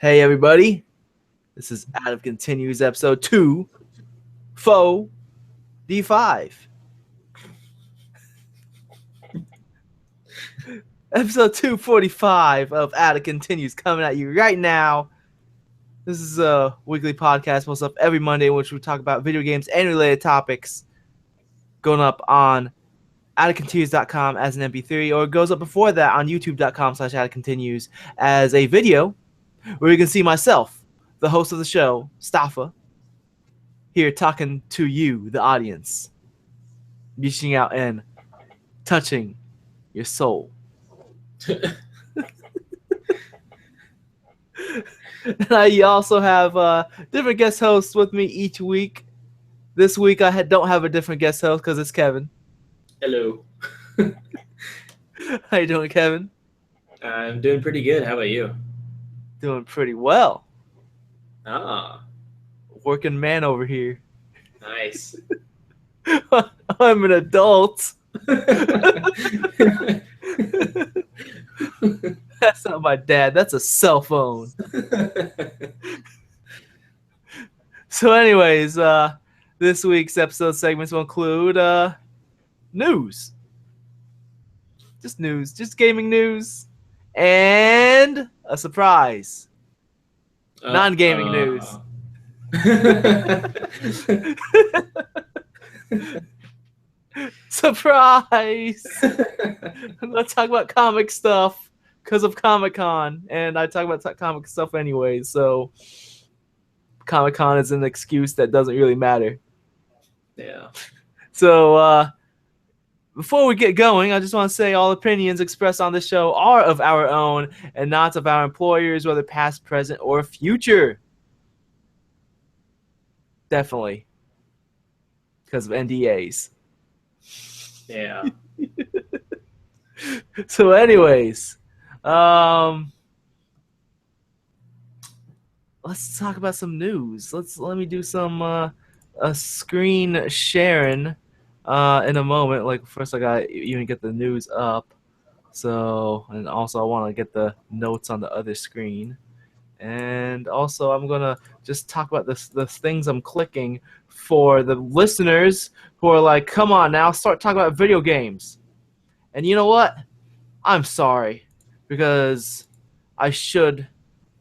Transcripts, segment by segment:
Hey everybody, this is Adam Continues episode 2, Faux D5. Episode 245 of Adam Continues coming at you right now. This is a weekly podcast posted up every Monday in which we talk about video games and related topics. Going up on AdamContinues.com as an MP3, or it goes up before that on YouTube.com/AdamContinues as a video where you can see myself, the host of the show, Staffa, here talking to you, the audience, reaching out and touching your soul. And I also have different guest hosts with me each week. This week I don't have a different guest host because it's Kevin. Hello. How you doing, Kevin? I'm doing pretty good. How about you? Doing pretty well. Ah, Working man over here. nice. I'm an adult. That's not my dad. That's a cell phone. So anyways, this week's episode segments will include news. Just news. Just gaming news. And a surprise. Non-gaming news. Surprise! I'm going to talk about comic stuff because of Comic-Con. And I talk about comic stuff anyway, so Comic-Con is an excuse that doesn't really matter. Yeah. So, before we get going, I just want to say all opinions expressed on this show are of our own and not of our employers, whether past, present, or future. Definitely. Because of NDAs. Yeah. So anyways, let's talk about some news. Let me do some a screen sharing in a moment. Like first I got even get the news up. So, and also I want to get the notes on the other screen. And also I'm going to just talk about the things I'm clicking for the listeners who are like, come on now, start talking about video games. And you know what? I'm sorry, because I should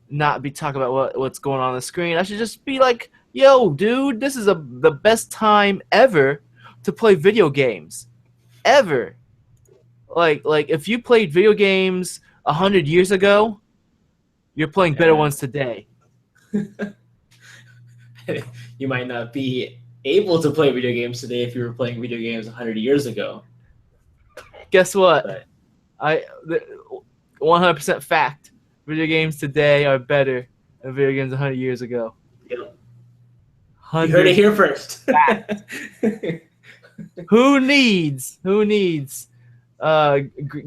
not be talking about what's going on the screen. I should just be like, yo, dude, this is the best time ever to play video games. Ever. Like if you played video games 100 years ago, you're playing better ones today. You might not be able to play video games today if you were playing video games 100 years ago. Guess what? But 100% fact. Video games today are better than video games 100 years ago. you heard it here first. Who needs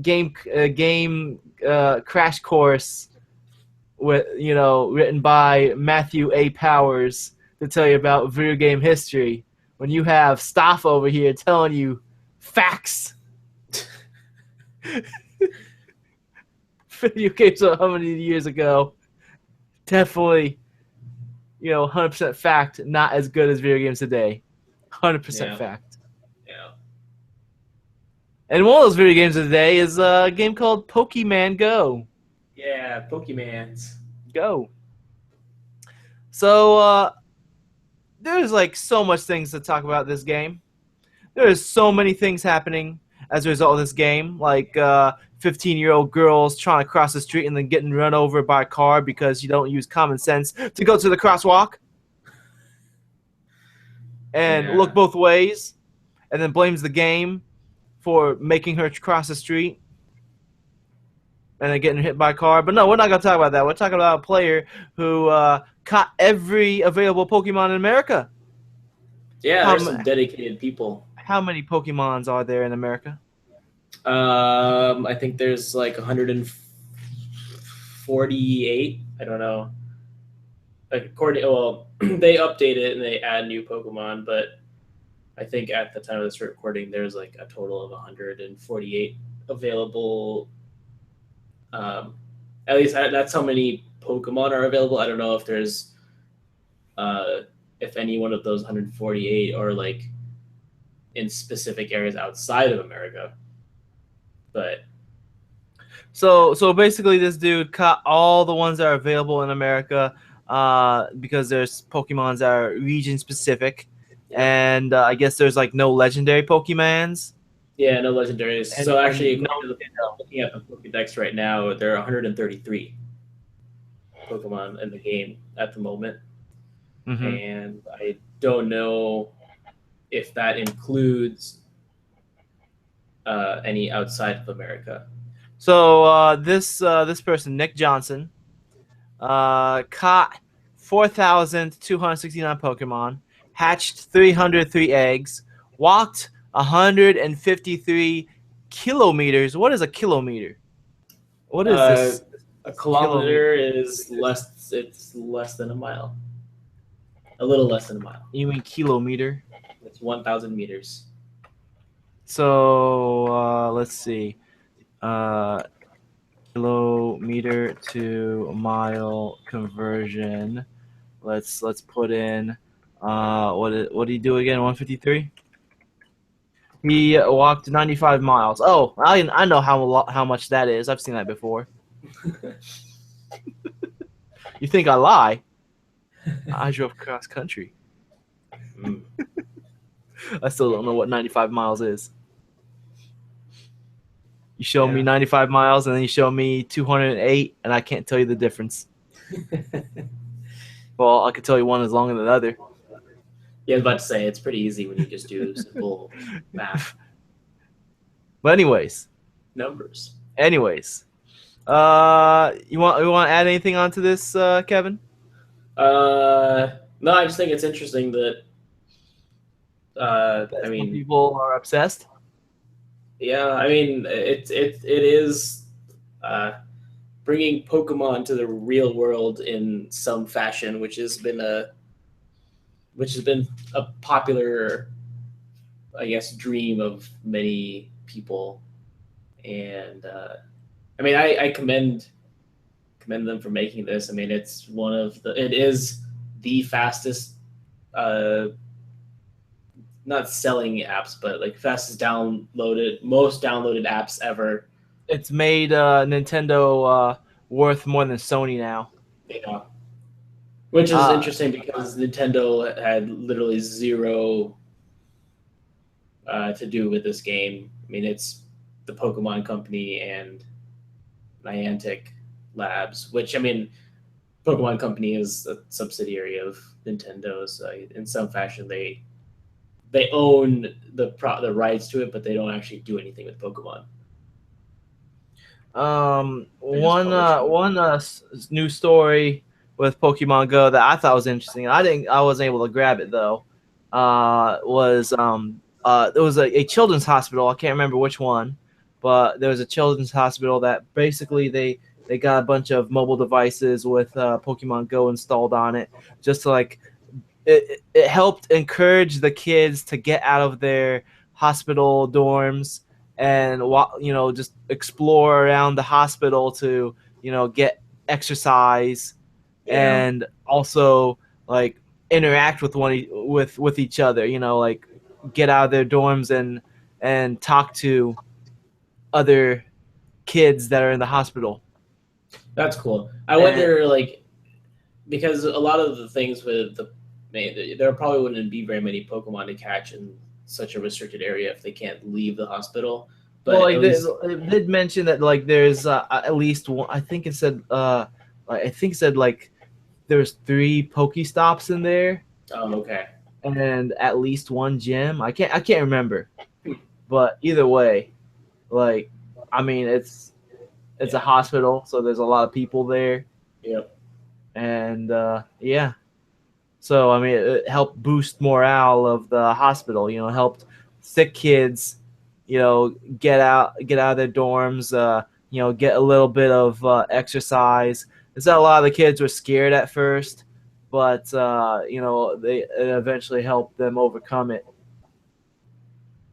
game crash course with written by Matthew A. Powers to tell you about video game history when you have Staff over here telling you facts. Video games how many years ago? Definitely, 100% fact, not as good as video games today. 100% fact. Yeah. And one of those video games of the day is a game called Pokemon Go. Yeah, Pokemans. Go. So, there's like so much things to talk about this game. There's so many things happening as a result of this game, like 15-year-old girls trying to cross the street and then getting run over by a car because you don't use common sense to go to the crosswalk and look both ways, and then blames the game for making her cross the street and then getting hit by a car. But no, we're not going to talk about that. We're talking about a player who caught every available Pokemon in America. Yeah, there's some dedicated people. How many Pokemons are there in America? I think there's like 148. I don't know. Like they update it and they add new Pokemon, but I think at the time of this recording, there's like a total of 148 available. At least that's how many Pokemon are available. I don't know if there's uh, if any one of those 148 are like in specific areas outside of America, but So basically, this dude caught all the ones that are available in America, because there's Pokemons that are region specific, yep. and I guess there's like no legendary Pokemons, Yeah, no legendaries. So and actually, no according to looking at the Pokedex right now, there are 133 Pokemon in the game at the moment, Nintendo. Hmm. and I don't know if that includes any outside of America. So this person, Nick Johnson, caught 4,269 Pokemon, hatched 303 eggs, walked 153 kilometers. What is a kilometer? What is Uh, this a kilometer? kilometer is less. It's less than a mile. A little less than a mile. You mean kilometer? It's 1,000 meters. So let's see. Uh, Kilometer to mile conversion. Let's put in what did he do again? 153. He walked 95 miles. Oh, I know how much that is. I've seen that before. You think I lie? I drove cross country. Mm. I still don't know what 95 miles is. You show me Yeah. 95 miles and then you show me 208, and I can't tell you the difference. Well, I could tell you one is longer than the other. Yeah, I was about to say it's pretty easy when you just do simple math But numbers. anyways, you want to add anything onto this, Kevin? No, I just think it's interesting that I Some mean, people are obsessed. yeah, I mean, it is uh, bringing Pokemon to the real world in some fashion, which has been a popular, I guess, dream of many people. And I mean, I commend them for making this. I mean, it is the fastest, uh, not selling apps, but like most downloaded apps ever. It's made Nintendo worth more than Sony now. Yeah, which is Uh, interesting because Nintendo had literally zero to do with this game. I mean, it's the Pokemon Company and Niantic Labs, which I mean, Pokemon Company is a subsidiary of Nintendo, so in some fashion they own the rights to it, but they don't actually do anything with Pokemon. They're just publishing. one new story with Pokemon Go that I thought was interesting. I wasn't able to grab it though. Was There was a children's hospital. I can't remember which one, but there was a children's hospital that basically they got a bunch of mobile devices with Pokemon Go installed on it, just to like it helped encourage the kids to get out of their hospital dorms and just explore around the hospital to get exercise, Yeah, and also like interact with with each other, like get out of their dorms and talk to other kids that are in the hospital. that's cool. I And wonder, like, because a lot of the things with there probably wouldn't be very many Pokemon to catch in such a restricted area if they can't leave the hospital. well, But like at least, they did mention that like there's at least one. I think it said like there's three Pokestops in there oh, okay, and at least one gym. I can't remember, but either way, like I mean it's a yeah, hospital, so there's a lot of people there, yep, and yeah. So I mean, it helped boost morale of the hospital. Helped sick kids, get out of their dorms. Get a little bit of exercise. So a lot of the kids were scared at first, but it eventually helped them overcome it.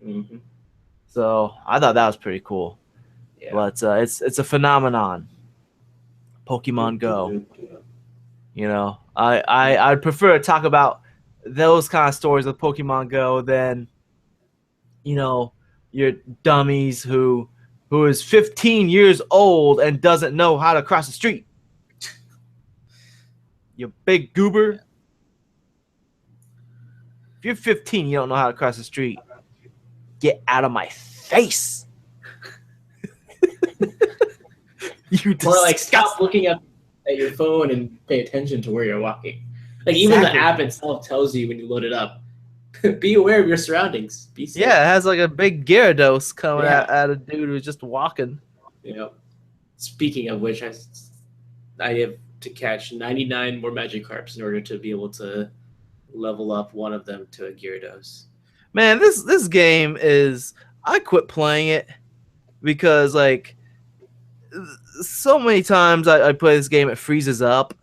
hmm So I thought that was pretty cool. yeah. But it's a phenomenon. Pokemon Go. You know, I'd prefer to talk about those kind of stories of Pokemon Go than, you know, your dummies who is 15 years old and doesn't know how to cross the street. You big goober. If you're 15, you don't know how to cross the street. Get out of my face. You Or like stop disgusting. looking at your phone and pay attention to where you're walking. Like even the Exactly. app itself tells you when you load it up, be aware of your surroundings. Be safe. Yeah, it has like a big Gyarados coming Yeah. at a dude who's just walking. You know. Speaking of which, I have to catch 99 more Magikarps in order to be able to level up one of them to a Gyarados. Man, this game is. I quit playing it because like so many times I play this game, it freezes up.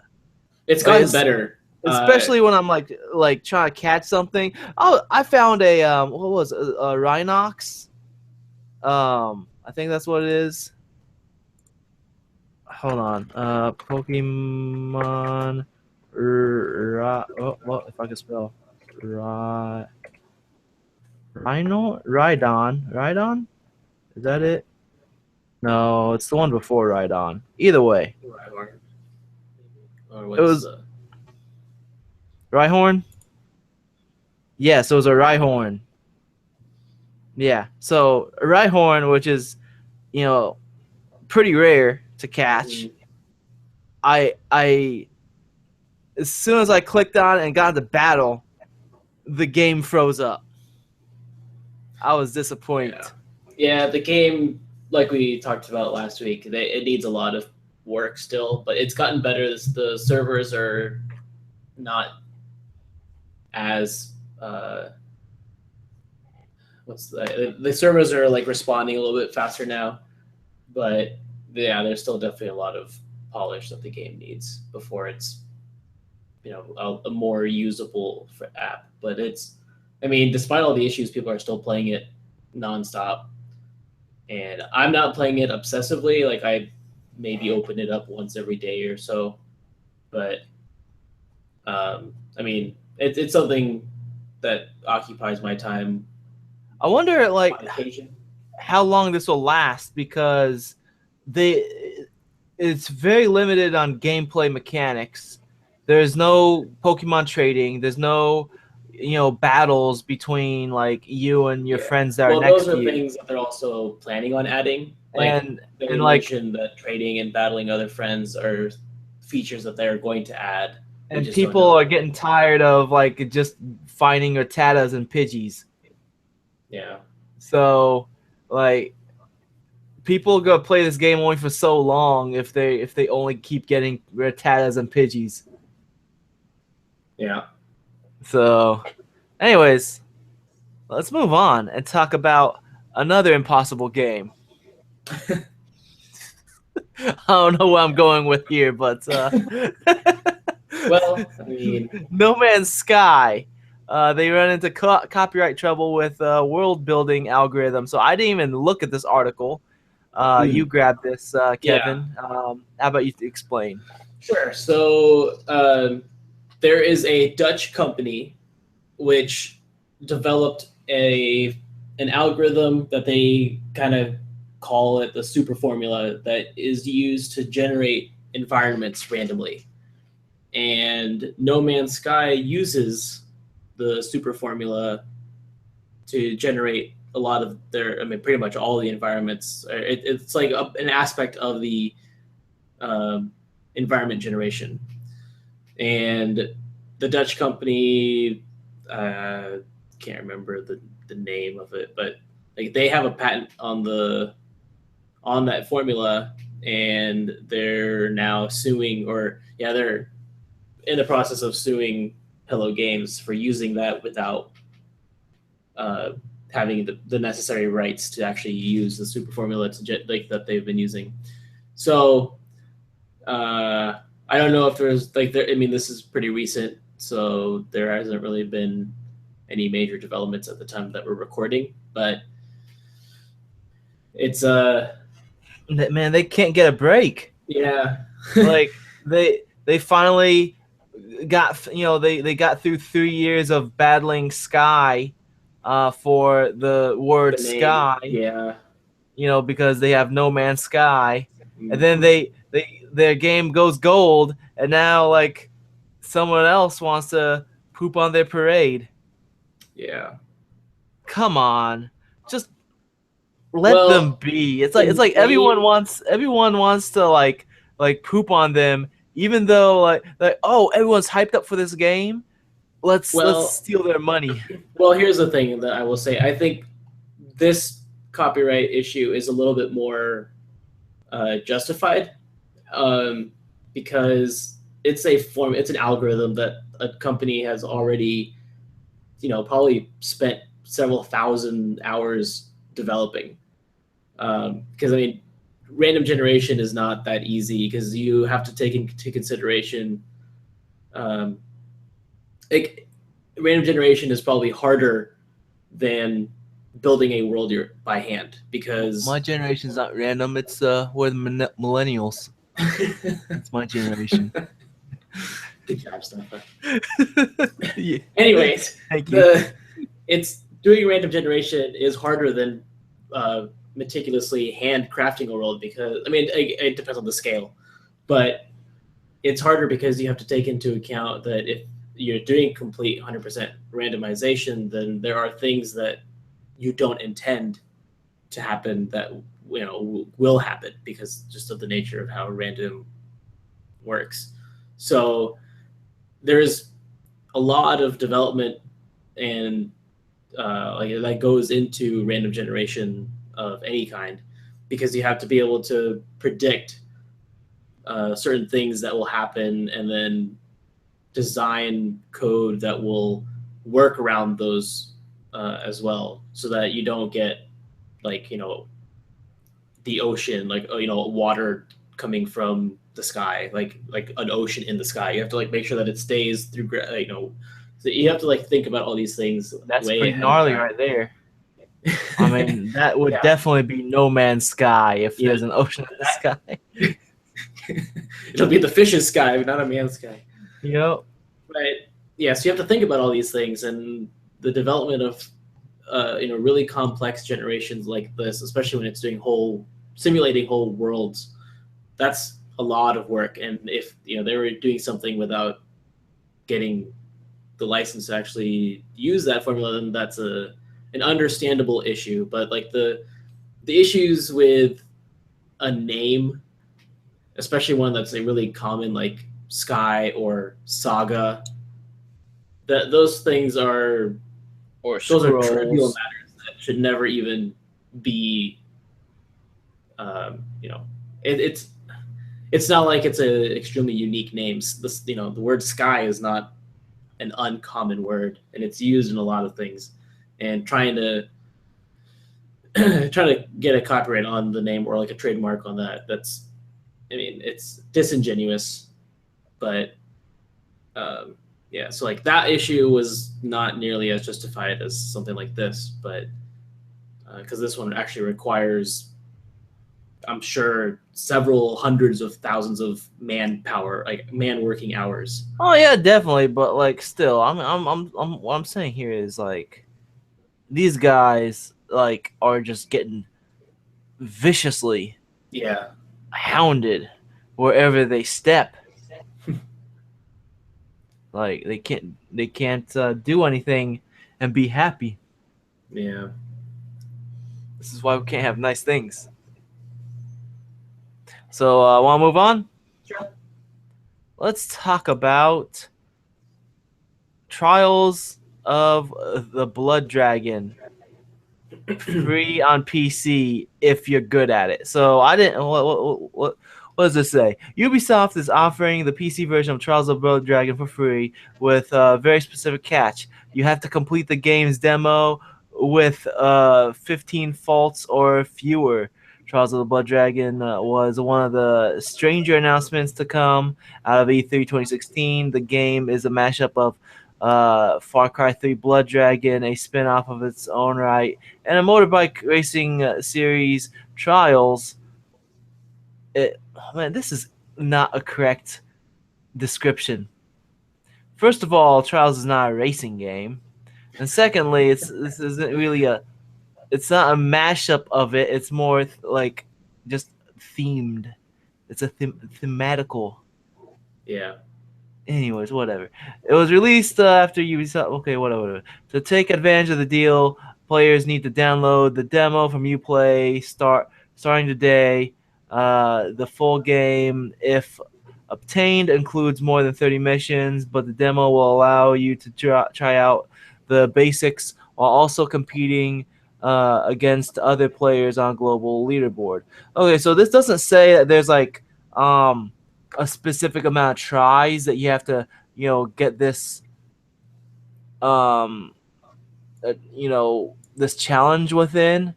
It's Like, gotten better. Especially when I'm like trying to catch something. Oh, I found a what was it? A Rhinox. I think that's what it is. Hold on. Pokemon. What if I can spell? Rhino. Rhydon. Is that it? No, it's the one before Rhydon. Either way, Or it what's was Rhyhorn. Yeah, so it was a Rhyhorn. Yeah, so a Rhyhorn, which is, you know, pretty rare to catch. I as soon as I clicked on it and got into battle, the game froze up. I was disappointed. Yeah, the game, like we talked about last week, it needs a lot of work still, but it's gotten better. The servers are not as the servers are like responding a little bit faster now, but yeah, there's still definitely a lot of polish that the game needs before it's a more usable app. But I mean, despite all the issues, people are still playing it nonstop, and I'm not playing it obsessively. Like I maybe open it up once every day or so, but I mean, it's something that occupies my time. I wonder, like, On occasion. how long this will last because it's very limited on gameplay mechanics. There's no Pokemon trading. There's no, battles between like you and your friends that are Well, next those to are you. things that they're also planning on adding. Like And they and like mentioned that trading and battling other friends are features that they're going to add. We and just don't people know. are getting tired of like just finding Rattatas and Pidgeys. Yeah. So like people go play this game only for so long if they only keep getting Rattatas and Pidgeys. Yeah. So, anyways, let's move on and talk about another impossible game. I don't know where I'm going with here, but Well, I mean, No Man's Sky. They run into copyright trouble with world building algorithm. So I didn't even look at this article. You grabbed this, yeah. Kevin. How about you explain? Sure. So there is a Dutch company which developed an algorithm that they kind of call it the super formula that is used to generate environments randomly. And No Man's Sky uses the super formula to generate a lot of pretty much all the environments. It's like an aspect of the environment generation. And the Dutch company, can't remember the name of it, but like they have a patent on that formula, and they're now suing, or yeah, they're in the process of suing Hello Games for using that without having the necessary rights to actually use the super formula that they've been using. So I don't know if there's I mean, this is pretty recent, so there hasn't really been any major developments at the time that we're recording, but it's Man, they can't get a break. yeah. Like they finally got, they got through 3 years of battling Sky, for the The word name, Sky, yeah. because they have No Man's Sky, and then Mhm. their game goes gold, and now like someone else wants to poop on their parade. Yeah. Come on, just let them Well, be. It's like the name. everyone wants to like poop on them, even though like oh, everyone's hyped up for this game. Let's Well, steal their money. well, here's the thing that I will say. I think this copyright issue is a little bit more justified, um, because it's an algorithm that a company has already, probably spent several thousand hours developing. Because I mean, random generation is not that easy because you have to take into consideration, um, like, random generation is probably harder than building a world by hand My because generation's not random. It's we're the millennials. It's my generation. good job, Stefan. Yeah. Anyways, Thank you. the it's doing random generation is harder than uh, meticulously handcrafting a world because I mean it depends on the scale, but it's harder because you have to take into account that if you're doing complete 100% randomization, then there are things that you don't intend to happen that will happen because just of the nature of how random works. So there's a lot of development and like that goes into random generation of any kind because you have to be able to predict certain things that will happen and then design code that will work around those as well so that you don't get like the ocean like water coming from the sky like an ocean in the sky. You have to like make sure that it stays through so you have to like think about all these things That's way pretty ahead of gnarly time. right there. I mean, that would Yeah, definitely be No Man's Sky if yeah. there's an ocean in the sky. It'll be the fish's sky, not a man's sky. Yep. But yeah, so you have to think about all these things and the development of really complex generations like this, especially when it's doing whole simulating whole worlds. That's a lot of work, and if they were doing something without getting the license to actually use that formula, then that's an understandable issue. But like the issues with a name, especially one that's a really common like Sky or Saga, that those things are Or those are trivial scrolls. matters that should never even be. Um, you know, it's not like it's a extremely unique name. This the word sky is not an uncommon word, and it's used in a lot of things. And trying to get a copyright on the name or like a trademark on that's I mean it's disingenuous, but yeah. So like that issue was not nearly as justified as something like this, but because this one actually requires, I'm sure, several hundreds of thousands of manpower, like man working hours. Oh yeah, definitely. But like, still, what I'm saying here is like these guys like are just getting viciously Yeah, hounded wherever they step. Like they can't do anything and be happy. yeah. This is why we can't have nice things. So, want to move on? Let's talk about Trials of the Blood Dragon, free on PC if you're good at it. So I didn't. What does this say? Ubisoft is offering the PC version of Trials of Blood Dragon for free with a very specific catch. You have to complete the game's demo with 15 faults or fewer. Trials of the Blood Dragon was one of the stranger announcements to come out of E3 2016. The game is a mashup of Far Cry 3 Blood Dragon, a spin off of its own right, and a motorbike racing series, Trials. Man, this is not a correct description. First of all, Trials is not a racing game, and secondly, this isn't really a it's not a mashup of it. It's more like just themed. It's a thematical. Yeah. Anyways, whatever. It was released after Ubisoft. Okay, whatever. To take advantage of the deal, players need to download the demo from UPlay starting today. The full game, if obtained, includes more than 30 missions, but the demo will allow you to try out the basics while also competing against other players on global leaderboard. Okay, so this doesn't say that there's like um a specific amount of tries that you have to, get this, um, this challenge within.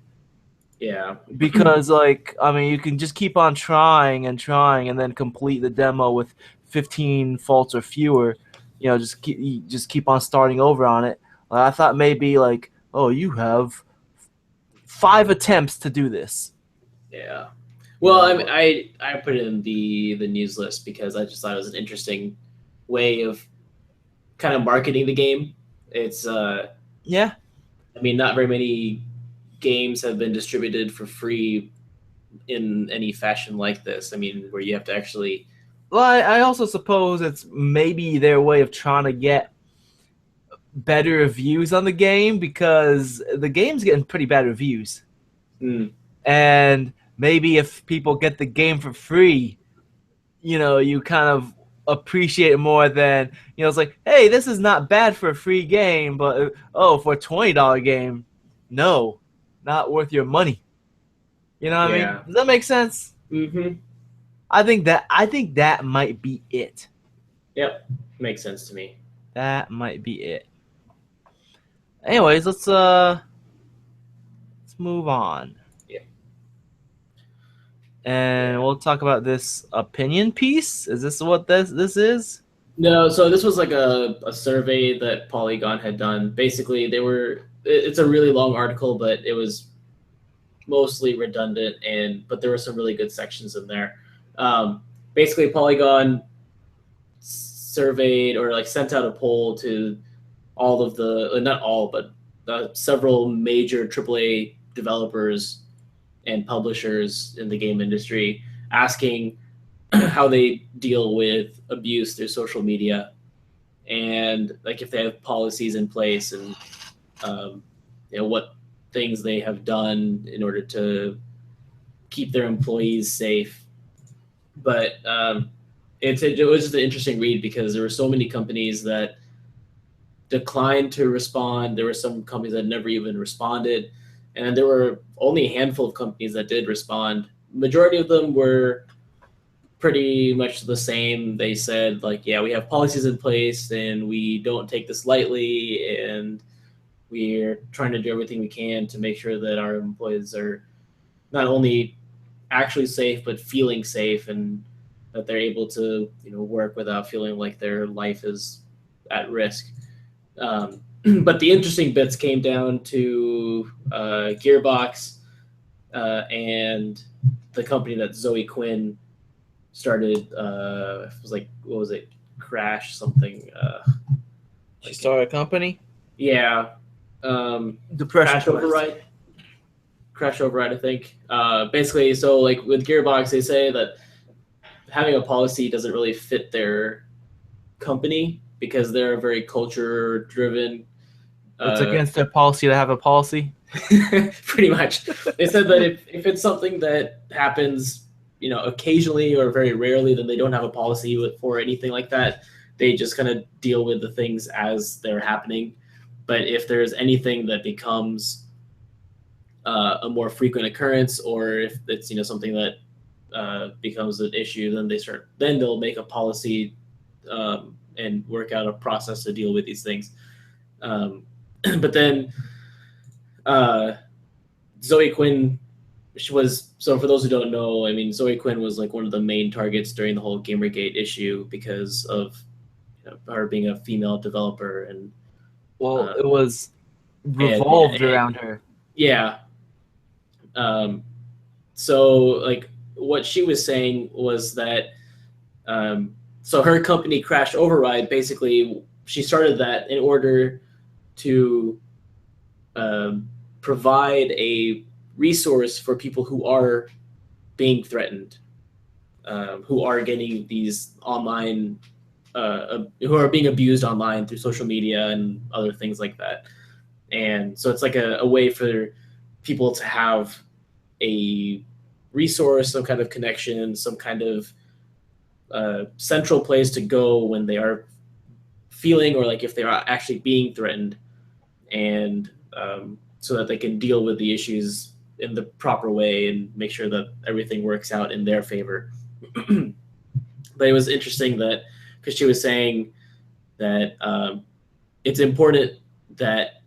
Yeah. Because, like, I mean, you can just keep on trying and trying, and then complete the demo with 15 faults or fewer. Just keep on starting over on it. I thought maybe like, oh, you have 5 attempts to do this. Yeah. You Well, know, I put it in the news list because I just thought it was an interesting way of kind of marketing the game. It's yeah. I mean, not very many games have been distributed for free in any fashion like this. I mean, where you have to actually. Well, I also suppose it's maybe their way of trying to get better reviews on the game, because the game's getting pretty bad reviews. Mm, And maybe if people get the game for free, you kind of appreciate it more than, it's like, hey, this is not bad for a free game, but oh, for a $20 game, no, not worth your money. You know what I mean? yeah. Does that make sense? Mm-hmm. I think that might be it. Yep. Makes sense to me. That might be it. Anyways, let's move on. Yeah. And Yeah. we'll talk about this opinion piece. Is this what this is? No, so this was like a survey that Polygon had done. Basically, it's a really long article, but it was mostly redundant, but there were some really good sections in there. Basically, Polygon surveyed or like sent out a poll to all of the not all, but several major AAA developers and publishers in the game industry, asking how they deal with abuse through social media, and like if they have policies in place, and what things they have done in order to keep their employees safe. But it was just an interesting read because there were so many companies that declined to respond. There were some companies that never even responded, and there were only a handful of companies that did respond. Majority of them were pretty much the same. They said like, yeah, we have policies in place and we don't take this lightly, and we're trying to do everything we can to make sure that our employees are not only actually safe but feeling safe, and that they're able to work without feeling like their life is at risk. But the interesting bits came down to Gearbox and the company that Zoe Quinn started. It was like, what was it? Crash something. She Like, started a company. yeah, Depression Crash Quest. Override. Crash Override, I think. Basically, so like with Gearbox, they say that having a policy doesn't really fit their company because they're a very culture driven. It's against their policy to have a policy. Pretty much. They said that if it's something that happens, occasionally or very rarely, then they don't have a policy for anything like that. They just kind of deal with the things as they're happening. But if there's anything that becomes a more frequent occurrence, or if it's something that becomes an issue, then they'll make a policy and work out a process to deal with these things. But then Zoe Quinn, she was, so for those who don't know, I mean, Zoe Quinn was like one of the main targets during the whole Gamergate issue because of her being a female developer, Well, uh, it was revolved and around her. yeah. Um, so like what she was saying was that So her company, Crash Override, basically she started that in order to um, provide a resource for people who are being threatened, who are getting these online, who are being abused online through social media and other things like that. And so it's like a way for people to have a resource, some kind of connection, some kind of central place to go when they are feeling, or like if they are actually being threatened, and so that they can deal with the issues in the proper way and make sure that everything works out in their favor. But it was interesting that because she was saying that it's important that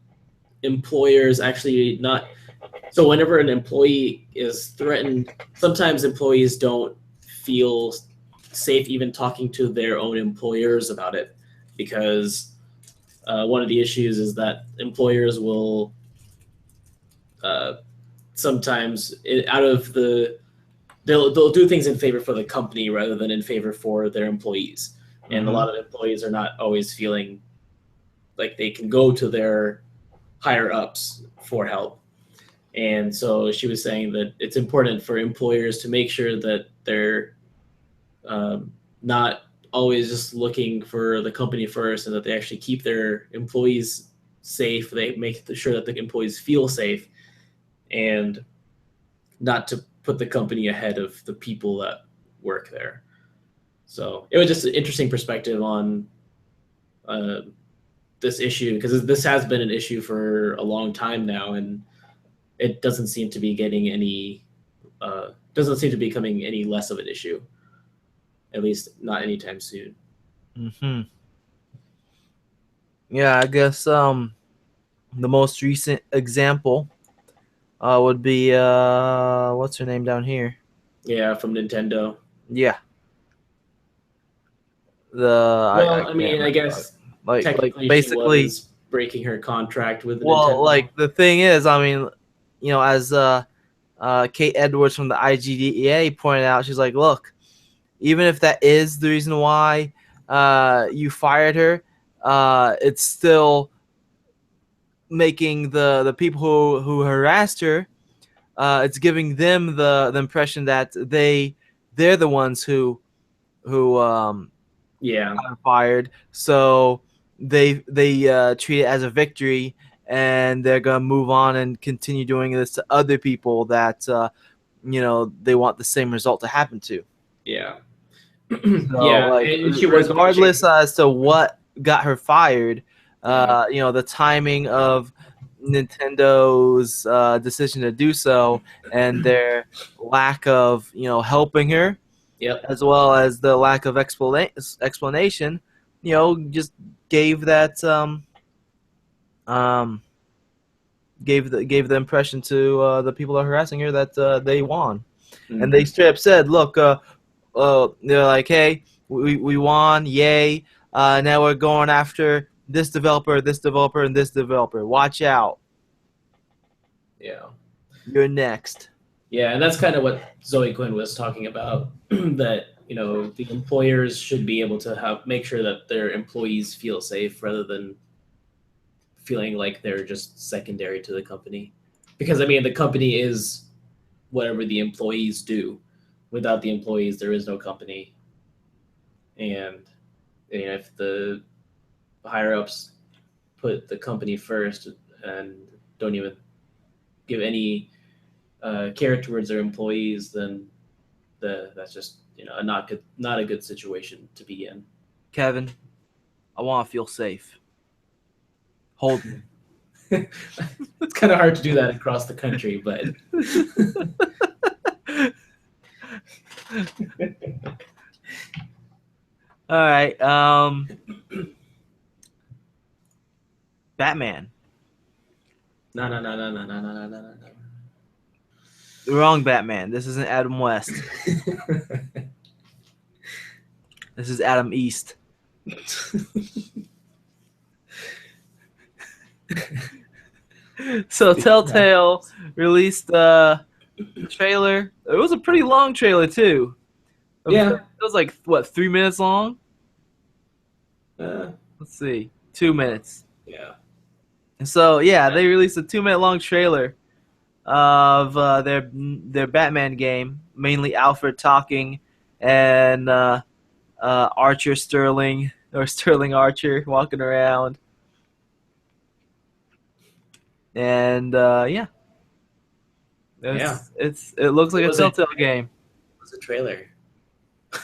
employers actually not, so whenever an employee is threatened, sometimes employees don't feel safe even talking to their own employers about it, because one of the issues is that employers will uh, sometimes out of the they'll do things in favor for the company rather than in favor for their employees, and a Mm-hmm. lot of employees are not always feeling like they can go to their higher ups for help. And so she was saying that it's important for employers to make sure that they're not always just looking for the company first, and that they actually keep their employees safe. They make sure that the employees feel safe, and not to put the company ahead of the people that work there. So it was just an interesting perspective on uh, this issue, because this has been an issue for a long time now, and it doesn't seem to be getting any doesn't seem to be becoming any less of an issue, at least not anytime soon. Mm-hmm. Yeah, I guess the most recent example would be what's her name down here? Yeah, from Nintendo. Yeah, I Well, I can't mean, I remember. guess Like technically she basically, was breaking her contract with well, Nintendo. like the thing is, I mean, as Kate Edwards from the IGDEA pointed out, she's like, look, even if that is the reason why you fired her, it's still making the people who harassed her. It's giving them the impression that they're the ones who Yeah, got fired. So they treat it as a victory, and they're gonna move on and continue doing this to other people that they want the same result to happen to. yeah, So, yeah. like, And she was regardless pushing. as to what got her fired, Yeah, the timing of Nintendo's decision to do so, and their lack of, helping her, yep, as well as the lack of explanation, just gave that um, gave the impression to the people that are harassing her that they won, and they mm-hmm. straight up said, "Look, they're like, hey, we won, yay! Now we're going after this developer, and this developer. Watch out, Yeah. you're next." Yeah, and that's kind of what Zoe Quinn was talking about. That the employers should be able to have make sure that their employees feel safe rather than feeling like they're just secondary to the company. Because I mean, the company is whatever the employees do. Without the employees, there is no company. And if the higher ups put the company first and don't even give any care towards their employees, then that's just a not a good situation to be in. Kevin, I want to feel safe. Hold me. It's kind of hard to do that across the country, but All right, Batman. no, no, no, no, no, no, no, no, no, Wrong, Batman. This isn't Adam West. no. This is Adam East. So Telltale released a trailer. It was a pretty long trailer too. Yeah. It was like what, 3 minutes long? Uh, Let's see, 2 minutes. yeah. And so yeah, they released a 2 minute long trailer of their Batman game, mainly Alfred talking and Archer Sterling or Sterling Archer walking around, and yeah, Yeah. it looks like It a was a Telltale game. was a trailer.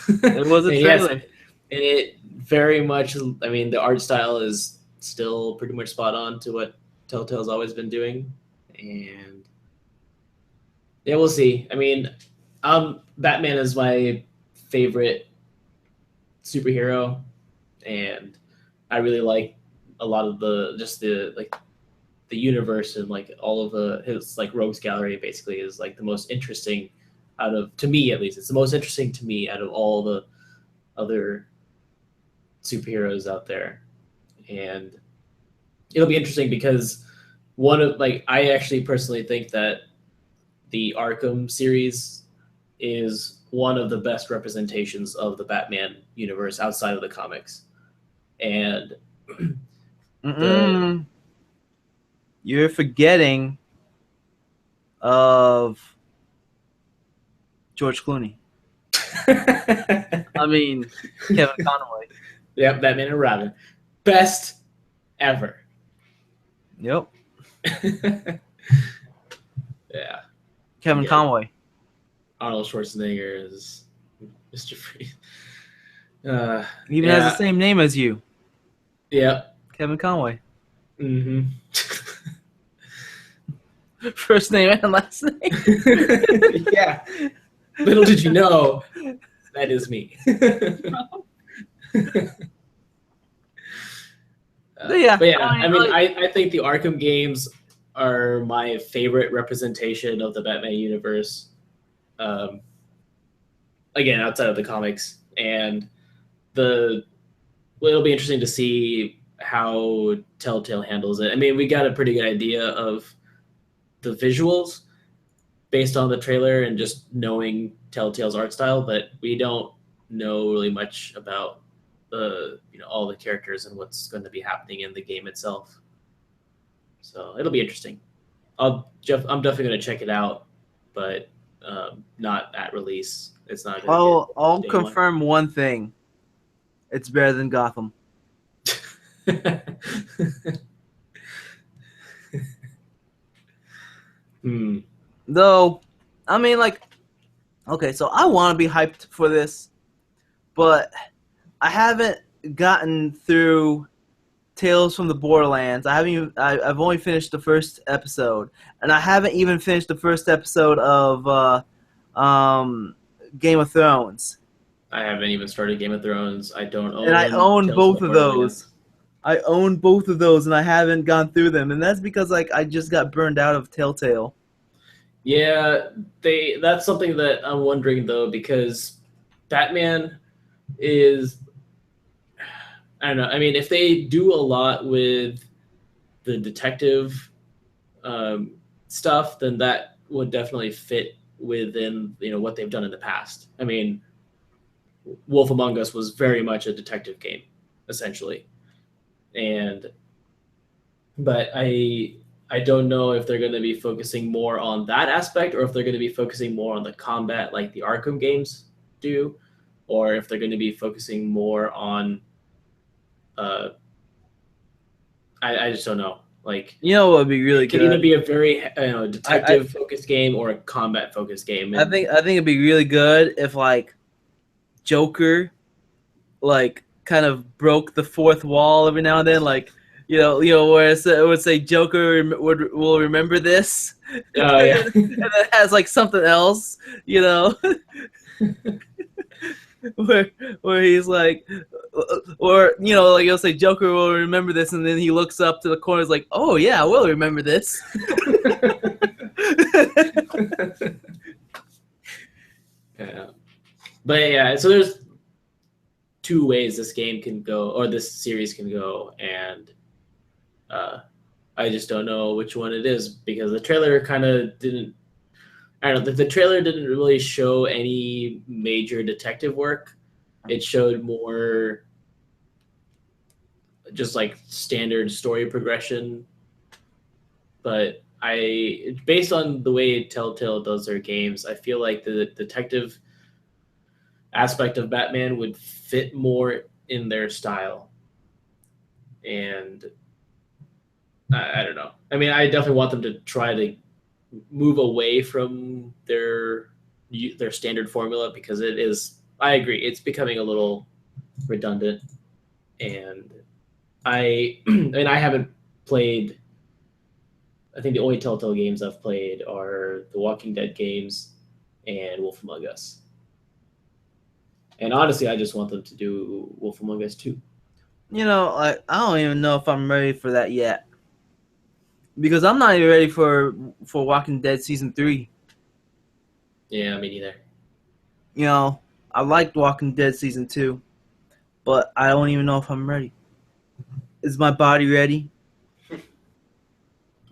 It was a And yes, trailer. and it very much. I mean, the art style is still pretty much spot on to what Telltale's always been doing, and yeah, we'll see. I mean, Batman is my favorite superhero, and I really like a lot of the like the universe and like all of his like rogues gallery basically is like the most interesting out of, to me at least, it's the most interesting to me out of all the other superheroes out there. And it'll be interesting because one of like I actually personally think that the Arkham series is one of the best representations of the Batman universe outside of the comics. And the Mm-mm. You're forgetting of George Clooney. I mean, Kevin Conroy. yeah, Batman and Robin, best ever. Yep, Yeah, Kevin again, Conroy. Arnold Schwarzenegger is Mr. Freeze. He even has the Yeah, same name as you, yeah. Kevin Conroy. Mm-hmm. First name and last name. Yeah. Little did you know, that is me. Yeah, But yeah, I mean, I mean, I think the Arkham games are my favorite representation of the Batman universe. Um, again, outside of the comics, and the well, it'll be interesting to see how Telltale handles it. I mean, we got a pretty good idea of the visuals based on the trailer and just knowing Telltale's art style, but we don't know really much about the all the characters and what's going to be happening in the game itself. So it'll be interesting. I'm definitely going to check it out, but not at release. It's not going to get I'll day one. confirm one thing. It's better than Gotham. Hmm. Though, I mean, like, okay, so I want to be hyped for this, but I haven't gotten through Tales from the Borderlands. I've only finished the first episode, and I haven't even finished the first episode of Game of Thrones. I haven't even started Game of Thrones. I don't And I own own Tales from both the of those. Borderlands. I own both of those, and I haven't gone through them, and that's because like I just got burned out of Telltale. Yeah, that's something that I'm wondering though, because Batman is, I don't know. I mean, if they do a lot with the detective um, stuff, then that would definitely fit within what they've done in the past. I mean, Wolf Among Us was very much a detective game, essentially, and but I don't know if they're going to be focusing more on that aspect or if they're going to be focusing more on the combat like the Arkham games do, or if they're going to be focusing more on uh, I just don't know. Like, You know what would be really it could either good? be a very I, detective focused game or a combat focused game. I And think it'd be really good if like Joker like kind of broke the fourth wall every now and then, like where it would say Joker will remember this, and yeah, it has like something else, you know, where where he's like, or like you'll say Joker will remember this, and then he looks up to the corner, is like, oh yeah, I will remember this. yeah. But yeah, so there's two ways this game can go or this series can go, and uh, I just don't know which one it is because the trailer kind of didn't. I don't know. The trailer didn't really show any major detective work. It showed more just like standard story progression. But based on the way Telltale does their games, I feel like the detective aspect of Batman would fit more in their style. And I don't know. I mean, I definitely want them to try to move away from their standard formula because it is. I agree, it's becoming a little redundant, and I haven't played. I think the only Telltale games I've played are the Walking Dead games and Wolf Among Us. And honestly, I just want them to do Wolf Among Us 2. I don't even know if I'm ready for that yet. Because I'm not even ready for Walking Dead season 3. Yeah, me neither. I liked Walking Dead season 2, but I don't even know if I'm ready. Is my body ready?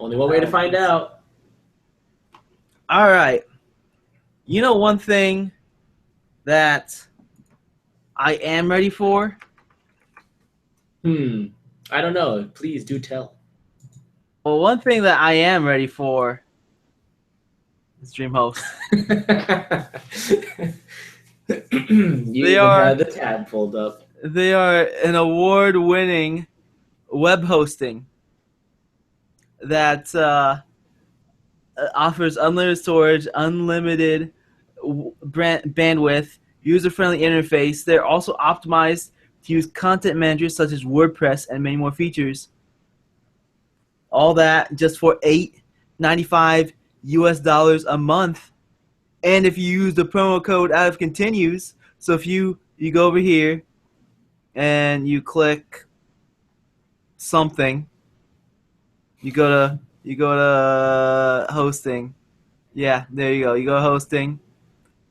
Only one way to find out. All right. One thing that I am ready for? I don't know. Please do tell. Well, one thing that I am ready for is DreamHost. You even had the tab pulled up. They are an award-winning web hosting that offers unlimited storage, unlimited bandwidth, user-friendly interface. They're also optimized to use content managers such as WordPress and many more features. All that just for $8.95 US a month. And if you use the promo code out of continues, so if you go over here and you click something, you go to hosting. Yeah, there you go. You go to hosting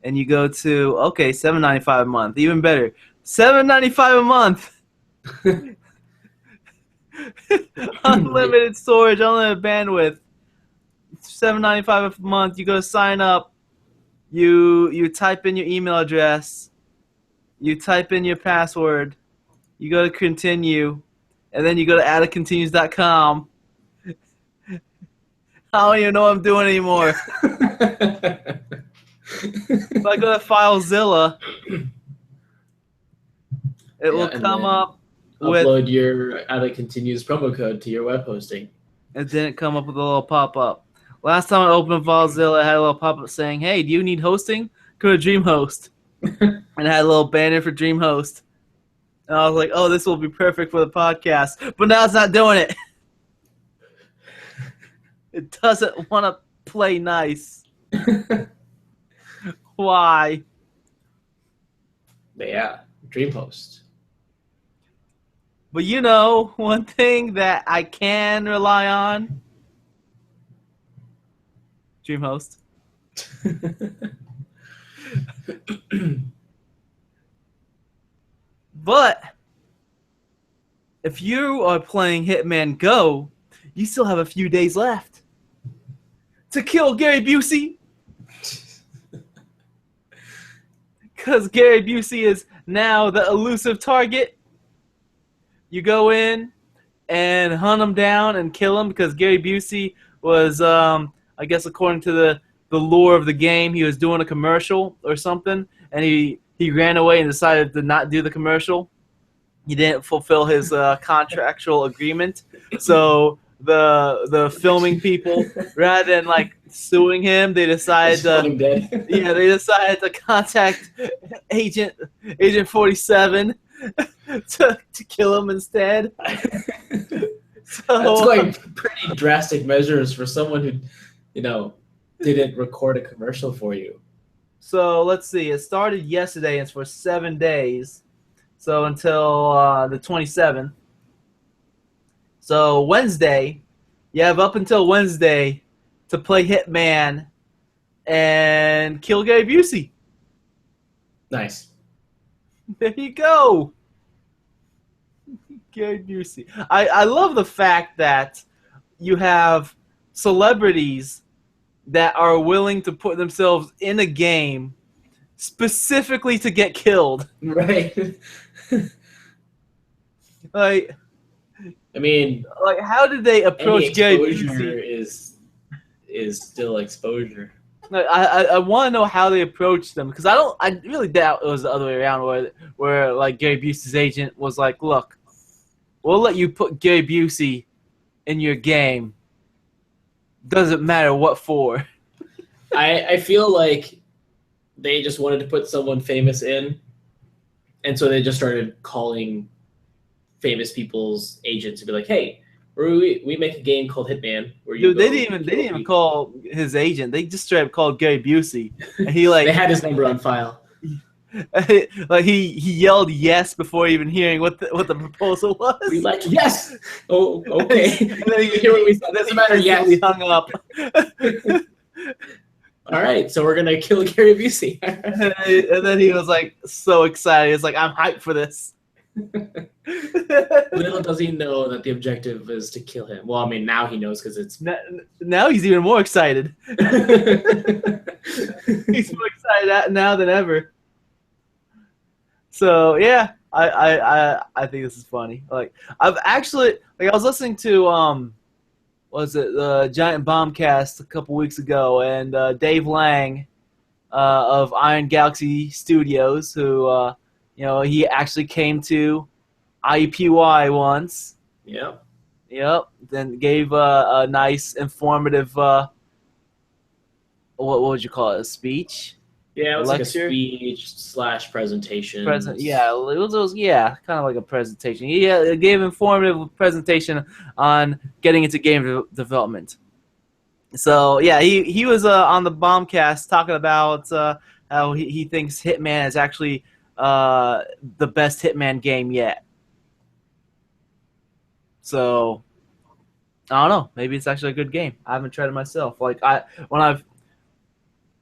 and you go to $7.95 a month. Even better. $7.95 a month. Unlimited storage, unlimited bandwidth. $7.95 a month. You go to sign up. You type in your email address. You type in your password. You go to continue, and then you go to addcontinues.com. I don't even know what I'm doing anymore. If I go to FileZilla, it will come up with... Upload your addcontinues promo code to your web hosting. It didn't come up with a little pop-up. Last time I opened FileZilla, it had a little pop-up saying, "Hey, do you need hosting? Go to DreamHost." And it had a little banner for DreamHost. And I was like, oh, this will be perfect for the podcast. But now it's not doing it. It doesn't want to play nice. Why? Yeah, DreamHost. But one thing that I can rely on? DreamHost. But if you are playing Hitman Go, you still have a few days left to kill Gary Busey. Because Gary Busey is now the elusive target. You go in and hunt him down and kill him because Gary Busey was, I guess according to the lore of the game, he was doing a commercial or something, and he ran away and decided to not do the commercial. He didn't fulfill his contractual agreement. So the filming people, rather than like suing him, they decided to contact Agent 47 to kill him instead. That's like pretty drastic measures for someone who, didn't record a commercial for you. So let's see. It started yesterday. It's for 7 days. So until the 27th. So Wednesday, you have up until Wednesday to play Hitman and kill Gary Busey. Nice. There you go. Gary Busey. I love the fact that you have celebrities that are willing to put themselves in a game specifically to get killed. Right. Like, I mean, how did they any approach Gary exposure Busey? is still exposure. Like, I want to know how they approached them because I really doubt it was the other way around where like Gary Busey's agent was like, look, we'll let you put Gary Busey in your game. Doesn't matter what for. I feel like they just wanted to put someone famous in, and so they just started calling famous people's agents to be like, "Hey, we make a game called Hitman where you Dude, they go didn't even they kill didn't even people." call his agent. They just straight up called Gary Busey, and he They like had his number on file. like he yelled yes before even hearing what the proposal was. We like yes. Oh, okay. And then he, Hear what we said. and then Doesn't he matter. instantly Yes. hung up. All right. So we're gonna kill Gary Busey. And then he was like so excited. He's like, I'm hyped for this. Little does he know that the objective is to kill him. Well, I mean, now he knows because it's. Now he's even more excited. He's more excited now than ever. So yeah, I think this is funny. Like I've actually I was listening to was it the Giant Bombcast a couple weeks ago, and Dave Lang of Iron Galaxy Studios, who he actually came to IUPUI once. Yeah. Yep. Then gave a nice informative what would you call it? A speech? Yeah, it was Lecture? like a speech / presentation. Yeah, it was kind of like a presentation. Yeah, it gave informative presentation on getting into game development. So yeah, he was on the Bombcast talking about how he thinks Hitman is actually the best Hitman game yet. So I don't know. Maybe it's actually a good game. I haven't tried it myself. Like when I've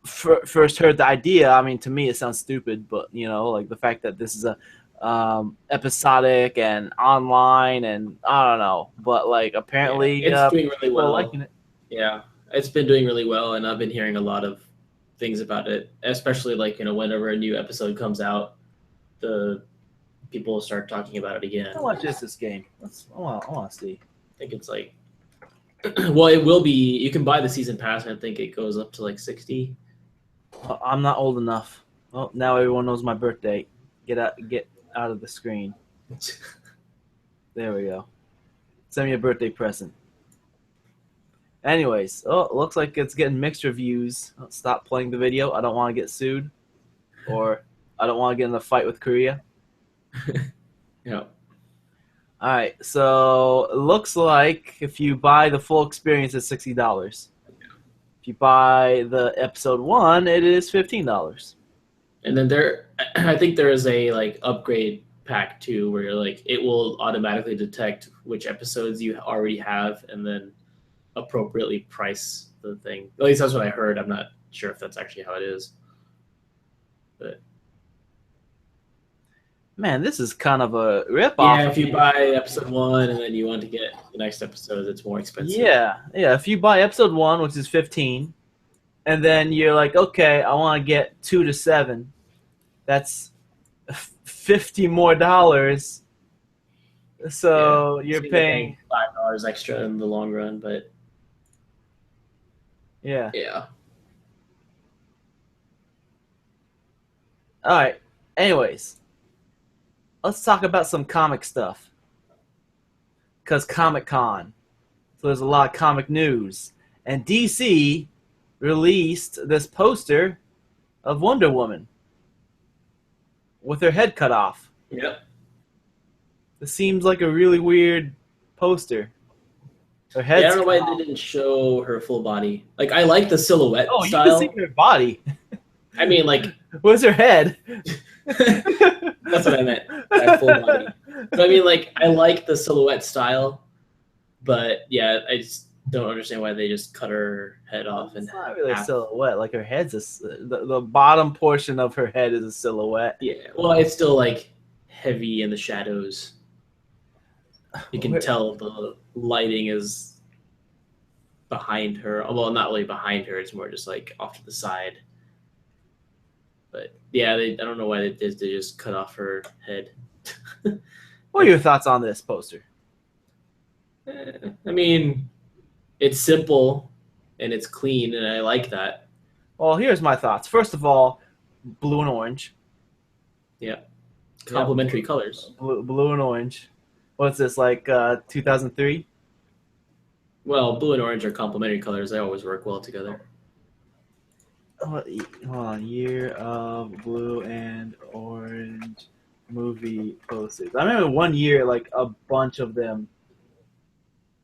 first heard the idea, I mean, to me it sounds stupid, but like the fact that this is a episodic and online, and I don't know, but like apparently it's doing really people are well. liking it. Yeah, it's been doing really well, and I've been hearing a lot of things about it, especially like whenever a new episode comes out, the people start talking about it again. How much is this game? I want to see. I think it's like, well, it will be. You can buy the season pass, and I think it goes up to like 60. I'm not old enough. Oh, now everyone knows my birthday. Get out of the screen. There we go. Send me a birthday present. Anyways, it looks like it's getting mixed reviews. I'll stop playing the video. I don't want to get sued, or I don't want to get in a fight with Korea. Yeah. All right, so it looks like if you buy the full experience, it's $60. If you buy the episode 1, it is $15. And then I think there is a like upgrade pack too, where you're like it will automatically detect which episodes you already have, and then appropriately price the thing. At least that's what I heard. I'm not sure if that's actually how it is, but man, this is kind of a rip-off. Yeah, if you buy episode 1 and then you want to get the next episode, it's more expensive. Yeah. If you buy episode 1, which is 15, and then you're like, okay, I want to get 2 to 7, that's $50 more. So you're paying $5 extra in the long run, but yeah. All right. Anyways, let's talk about some comic stuff. Because Comic-Con. So there's a lot of comic news. And DC released this poster of Wonder Woman with her head cut off. Yep. This seems like a really weird poster. Her head's I don't know why off. they didn't show her full body. Like, I like the silhouette style. You can see her body. I mean, like... Where's her head? That's what I meant. That full body. So, I mean, like, I like the silhouette style, but yeah, I just don't understand why they just cut her head off. It's not really a silhouette. Like, her head's the bottom portion of her head is a silhouette. Yeah, well, it's still, like, heavy in the shadows. You can tell the lighting is behind her. Well, not really behind her. It's more just like off to the side. But yeah, I don't know why they did. They just cut off her head. What are your thoughts on this poster? I mean, it's simple and it's clean, and I like that. Well, here's my thoughts. First of all, blue and orange. Yeah, complementary colors. Blue and orange. What's this, like 2003? Well, blue and orange are complementary colors. They always work well together. Hold on. Year of blue and orange movie posters. I remember one year, like a bunch of them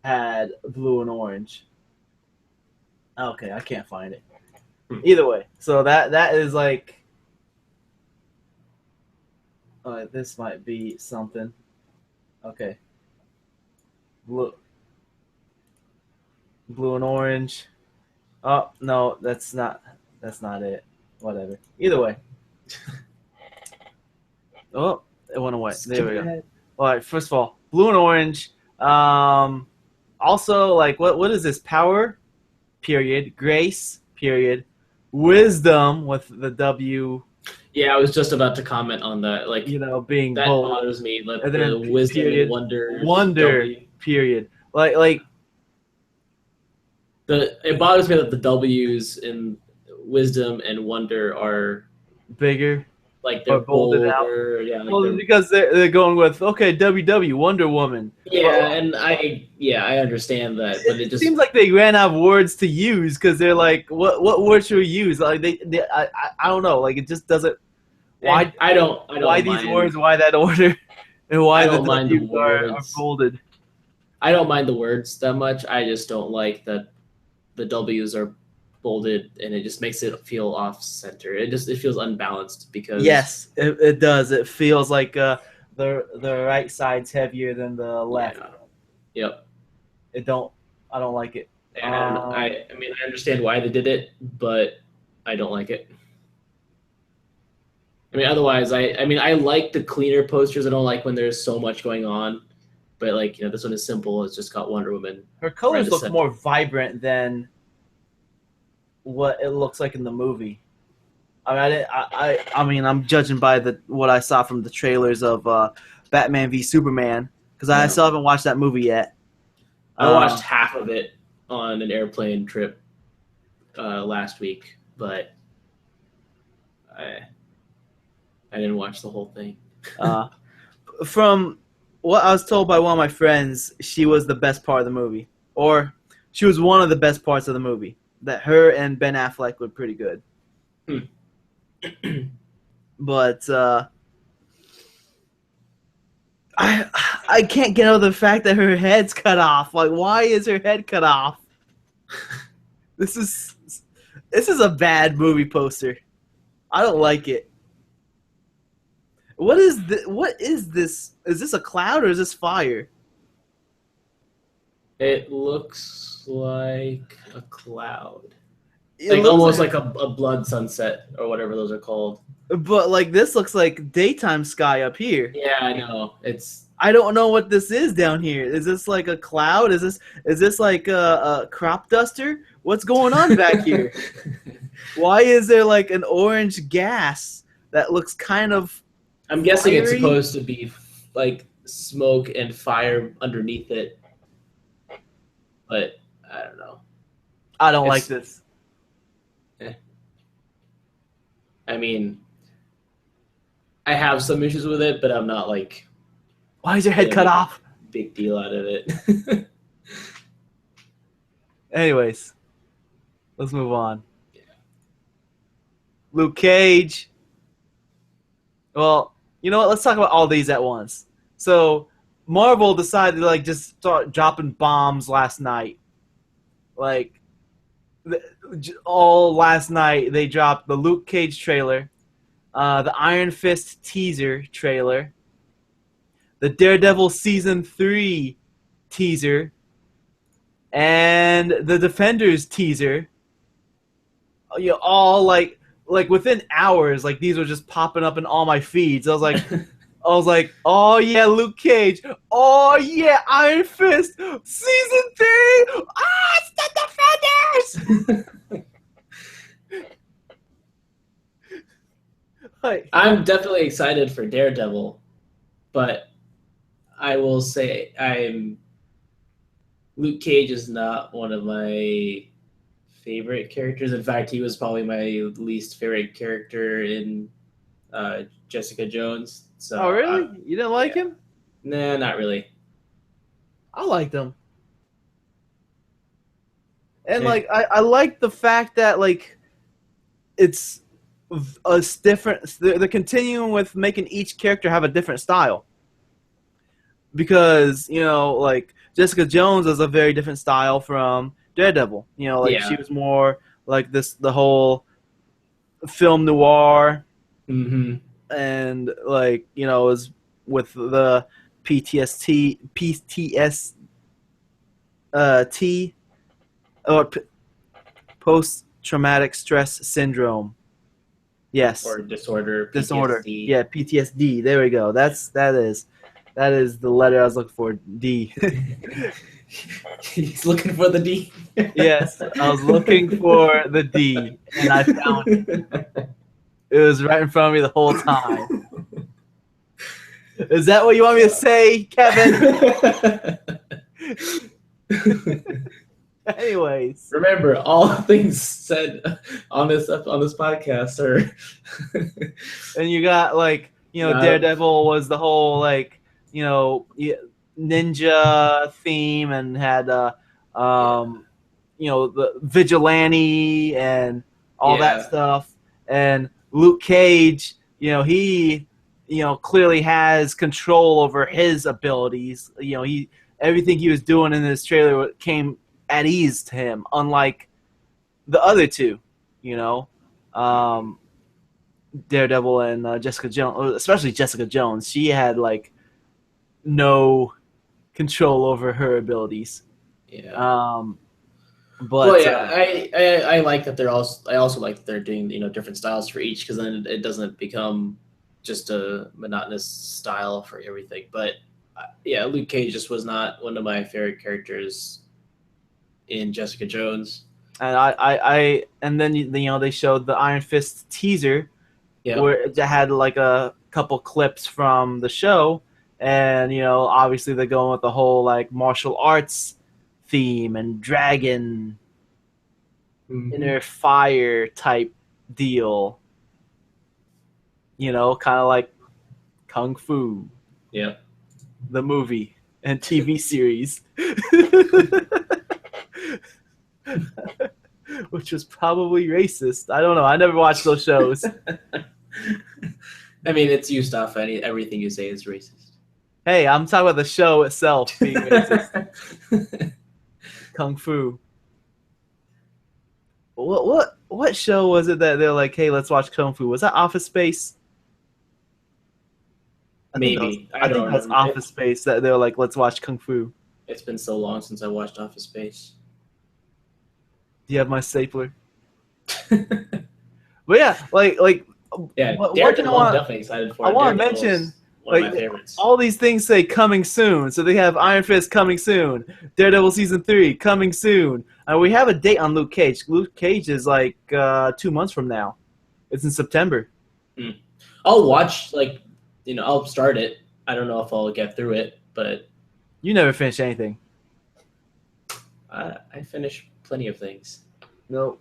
had blue and orange. Okay, I can't find it. Either way, so that is like, this might be something. Okay, blue and orange. Oh no, that's not it. Whatever. Either way. Oh, it went away. There we go. All right. First of all, blue and orange. Also, like, what is this? Power, period. Grace, period. Wisdom with the W. Yeah, I was just about to comment on that. Like, being that bold. bothers me. Like And then the wisdom period, and wonder. w. Period. Like. It bothers me that the W's in wisdom and wonder are bigger. Like they're bolded out. Yeah, like well, because they're going with WW Wonder Woman. Yeah, and I understand that, but it just seems like they ran out of words to use because they're like, what words should we use? Like I don't know. Like it just doesn't. Why I don't why mind, these words? Why that order? And why the W's are bolded? I don't mind the words that much. I just don't like that the W's are bolded, and it just makes it feel off center. It feels unbalanced because yes, it does. It feels like the right side's heavier than the left. Yeah. Yep. I don't like it. And I mean I understand why they did it, but I don't like it. I mean otherwise I mean I like the cleaner posters. I don't like when there's so much going on. But like, this one is simple. It's just got Wonder Woman. Her colors look more vibrant than what it looks like in the movie. I mean, I'm judging by what I saw from the trailers of Batman v Superman because I still haven't watched that movie yet. I watched half of it on an airplane trip last week, but I didn't watch the whole thing. From what I was told by one of my friends, she was the best part of the movie, or she was one of the best parts of the movie. That her and Ben Affleck were pretty good. But I can't get over the fact that her head's cut off. Like, why is her head cut off? This is a bad movie poster. I don't like it. What is this? Is this a cloud or is this fire? It looks like a cloud. Like almost like a blood sunset or whatever those are called. But like this looks like daytime sky up here. Yeah, I know. I don't know what this is down here. Is this like a cloud? Is this like a crop duster? What's going on back here? Why is there like an orange gas that looks kind of I'm guessing fiery? It's supposed to be like smoke and fire underneath it. But I don't know. I don't like this. I mean, I have some issues with it, but I'm not like. Why is your head cut off? Big deal out of it. Anyways, let's move on. Yeah. Luke Cage. Well, you know what? Let's talk about all these at once. So, Marvel decided to like just start dropping bombs last night. Like, all last night they dropped the Luke Cage trailer, the Iron Fist teaser trailer, the Daredevil season 3 teaser, and the Defenders teaser. All like within hours, like these were just popping up in all my feeds. I was like, I was like, oh yeah, Luke Cage. Oh yeah, Iron Fist. Season 3. Ah, it's the Defenders. Like, I'm definitely excited for Daredevil, but I will say I'm Luke Cage is not one of my favorite characters. In fact, he was probably my least favorite character in Jessica Jones. oh So really? You didn't like yeah, him? nah, not really. I liked him. And Eh, like I like the fact that like it's a different. They're continuing with making each character have a different style because like Jessica Jones is a very different style from Daredevil. Like she yeah. was more like the whole film noir Mm-hmm. and like is with the PTSD T or post traumatic stress syndrome. Yes, Or disorder, disorder. PTSD. Yeah, PTSD. There we go. That is the letter I was looking for. D. He's looking for the D. Yes, I was looking for the D, and I found it. It was right in front of me the whole time. Is that what you want me to say, Kevin? Anyways, Remember, all things said on this podcast are and you got like not. Daredevil was the whole like ninja theme and had Yeah, um the vigilante and all that yeah, stuff. And Luke Cage, he clearly has control over his abilities. He everything he was doing in this trailer came at ease to him, unlike the other two. You know, um, Daredevil and Jessica Jones, especially Jessica Jones. She had like no control over her abilities. yeah. Um, Well, but yeah, I like that they're also. I also like that they're doing different styles for each because then it doesn't become just a monotonous style for everything. But yeah, Luke Cage just was not one of my favorite characters in Jessica Jones. and then they showed the Iron Fist teaser Yep. where it had like a couple clips from the show, and obviously they're going with the whole like martial arts theme and dragon Mm-hmm. inner fire type deal. Kind of like Kung Fu, Yep. the movie and TV series, which was probably racist. I don't know. I never watched those shows. I mean, it's you stuff. Everything you say is racist. Hey, I'm talking about the show itself being racist. Kung Fu. What show was it that they're like, hey, let's watch Kung Fu? Was that Office Space? I think that was. Maybe I I don't think that's remember. Office Space that they're like, let's watch Kung Fu. It's been so long since I watched Office Space. Do you have my stapler? But yeah, like Yeah, what can I Daredevil. I'm want? definitely excited I for. want to Daredevil mention is one of like my favorites. all these things say coming soon. So they have Iron Fist coming soon, Daredevil season 3 coming soon. We have a date on Luke Cage. Luke Cage is like 2 months from now. It's in September. Hmm. I'll watch I'll start it. I don't know if I'll get through it, but You never finish anything. I finish plenty of things. No.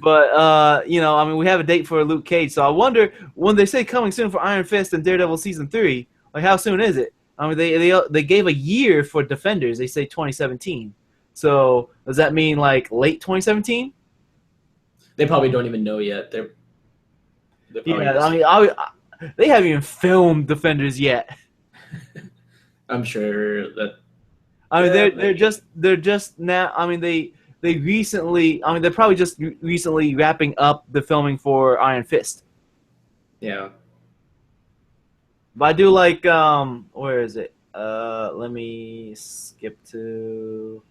But I mean, we have a date for Luke Cage, so I wonder when they say coming soon for Iron Fist and Daredevil season 3. Like, how soon is it? I mean, they gave a year for Defenders. They say 2017. So does that mean like late 2017? They probably don't even know yet. They're probably Yeah, I just. mean, they haven't even filmed Defenders yet. I'm sure that. I mean, Yeah, maybe. they're just now. I mean, they recently. I mean, they're probably just recently wrapping up the filming for Iron Fist. Yeah. But I do like where is it? Let me skip to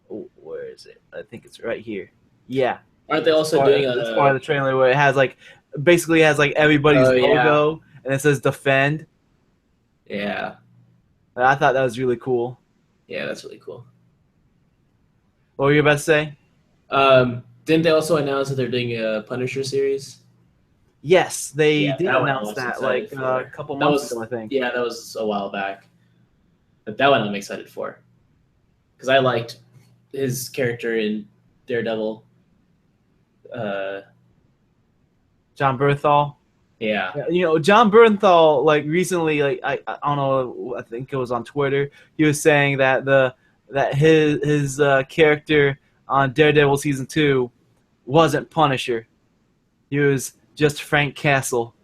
where is it? I think it's right here. Yeah. Aren't they also doing This part of a? the trailer where it has like basically has like everybody's Oh yeah, logo and it says defend. yeah, I thought that was really cool. yeah. That's really cool. What were you about to say? Didn't they also announce that they're doing a Punisher series? Yes, they Yeah, did that one I announce was that excited like a for. couple That months ago, was I think. yeah, that was a while back. But that one I'm excited for because I liked his character in Daredevil. Uh, John Bernthal. yeah. Yeah, you know, John Bernthal, like recently, like I don't know, I think it was on Twitter. He was saying that his character on Daredevil season 2 wasn't Punisher. He was just Frank Castle.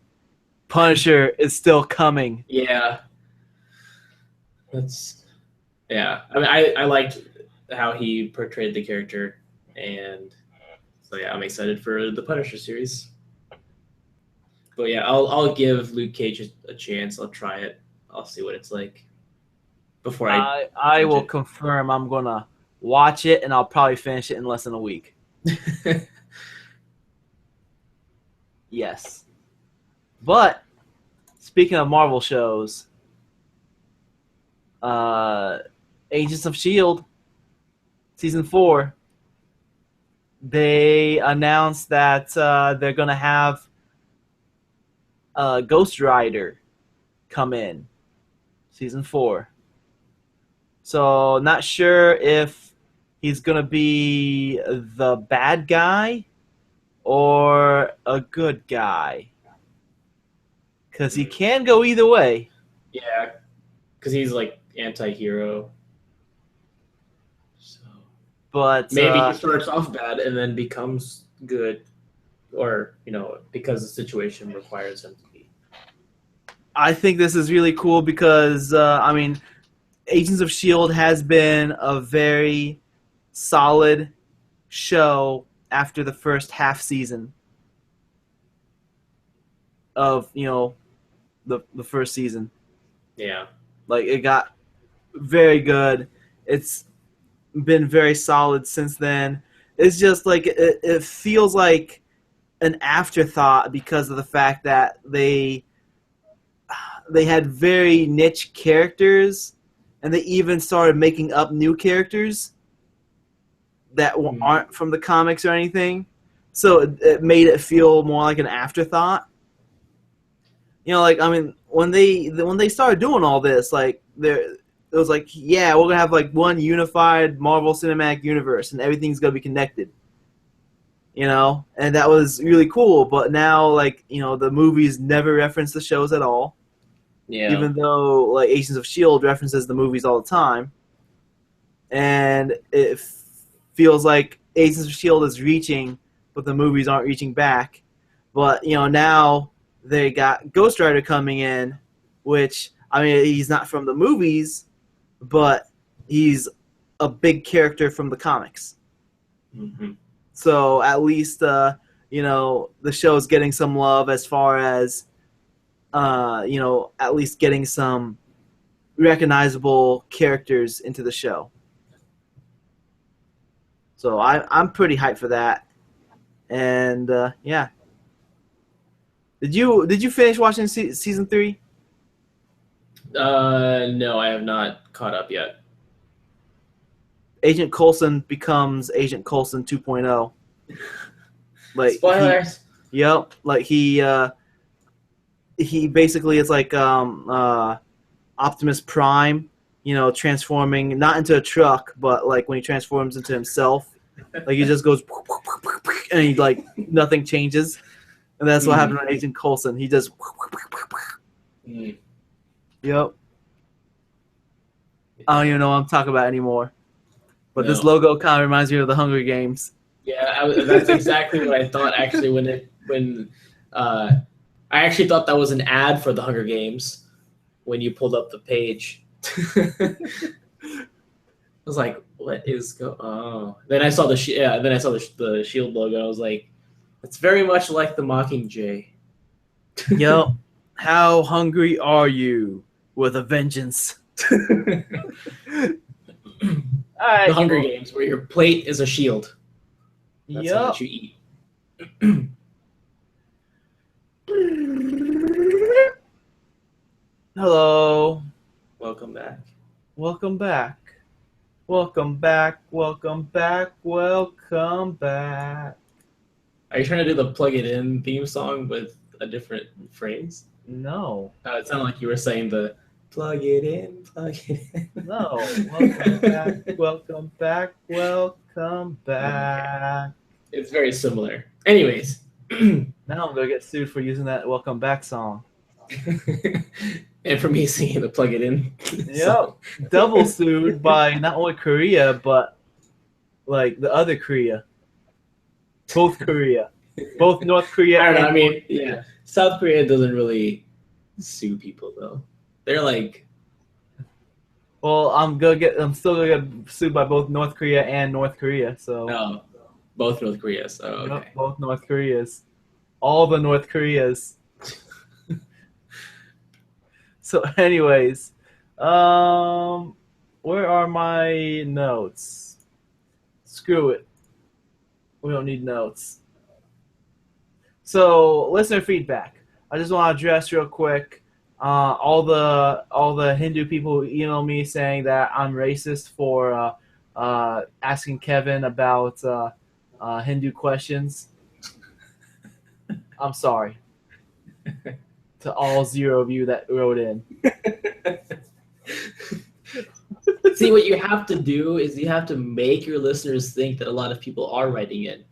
Punisher is still coming. Yeah, that's yeah. I mean, I liked how he portrayed the character, and so yeah, I'm excited for the Punisher series. But yeah, I'll give Luke Cage a chance. I'll try it. I'll see what it's like before I I judge will it. confirm I'm gonna watch it and I'll probably finish it in less than a week. Yes. But speaking of Marvel shows, uh, Agents of Shield season 4, they announced that they're gonna have Ghost Rider come in season 4. So not sure if he's gonna be the bad guy or a good guy, because he can go either way. Yeah, because he's like anti-hero. So But maybe he starts off bad and then becomes good, or because the situation requires him to be. I think this is really cool because I mean, Agents of Shield has been a very solid show after the first half season of the first season. Yeah. Like it got very good. It's been very solid since then. It's just like it feels like an afterthought because of the fact that they had very niche characters, and they even started making up new characters that aren't from the comics or anything. So it made it feel more like an afterthought. Like I mean, when they started doing all this, like it was like, yeah, we're gonna have like one unified Marvel Cinematic Universe, and everything's gonna be connected. And that was really cool. But now, like the movies never reference the shows at all, Yeah. even though like Agents of Shield references the movies all the time, and it feels like Agents of Shield is reaching, but the movies aren't reaching back. But now they got Ghost Rider coming in, which I mean he's not from the movies, but he's a big character from the comics. Mm-hmm. So at least the show's getting some love as far as at least getting some recognizable characters into the show. So I'm pretty hyped for that. And yeah, did you finish watching season 3? No, I have not caught up yet. Agent Coulson becomes Agent Coulson 2.0. Like Spoilers. like he basically is like Optimus Prime, transforming not into a truck, but like when he transforms into himself, like he just goes and he like nothing changes, and that's what happened with Agent Coulson. He just Yep. I don't even know what I'm talking about anymore. But No. this logo kind of reminds me of the Hunger Games. Yeah, that's exactly what I thought. Actually, when I actually thought that was an ad for the Hunger Games when you pulled up the page. I was like, "What is go?" Oh, then I saw then I saw the Shield logo. I was like, "It's very much like the Mockingjay." Yep. How hungry are you? With a vengeance. All The right. Hunger Games, where your plate is a shield. That's how Yup. much you eat. Hello. Welcome back. Welcome back. Welcome back. Welcome back. Welcome back. Are you trying to do the plug it in theme song with a different phrase? No. It sounded like you were saying the plug it in, plug it in. No. Welcome back. Welcome back. Welcome Okay. back. It's very similar. Anyways. Now I'm gonna get sued for using that welcome back song. And for me singing the plug it in Yep. song. Double sued by not only Korea, but like the other Korea. Both Korea. Both North Korea I don't know. and I North mean, yeah. Korea. South Korea doesn't really sue people though. They're like, Well, I'm still gonna get sued by both North Korea and North Korea. So no, both North Koreas. Oh, yep, okay. both North Koreas. All the North Koreas. So anyways, where are my notes? Screw it. We don't need notes. So listener feedback. I just want to address real quick. All the Hindu people who email me saying that I'm racist for asking Kevin about Hindu questions. I'm sorry to all 0 of you that wrote in. See, what you have to do is you have to make your listeners think that a lot of people are writing in,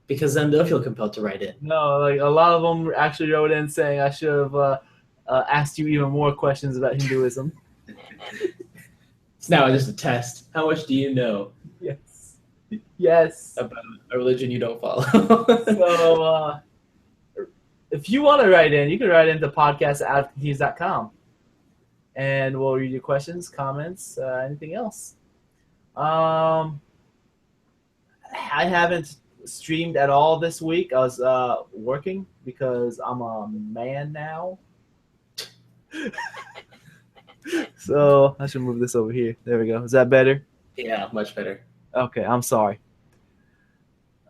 because then they'll feel compelled to write in. No, like a lot of them actually wrote in saying I should have asked you even more questions about Hinduism. It's now just a test. How much do you know Yes. Yes. about a religion you don't follow? So if you want to write in, you can write into podcast@advocatees.com. And we'll read your questions, comments, anything else. I haven't streamed at all this week. I was working because I'm a man now. So I should move this over here. There we go. Is that better? Yeah, much better. Okay, I'm sorry.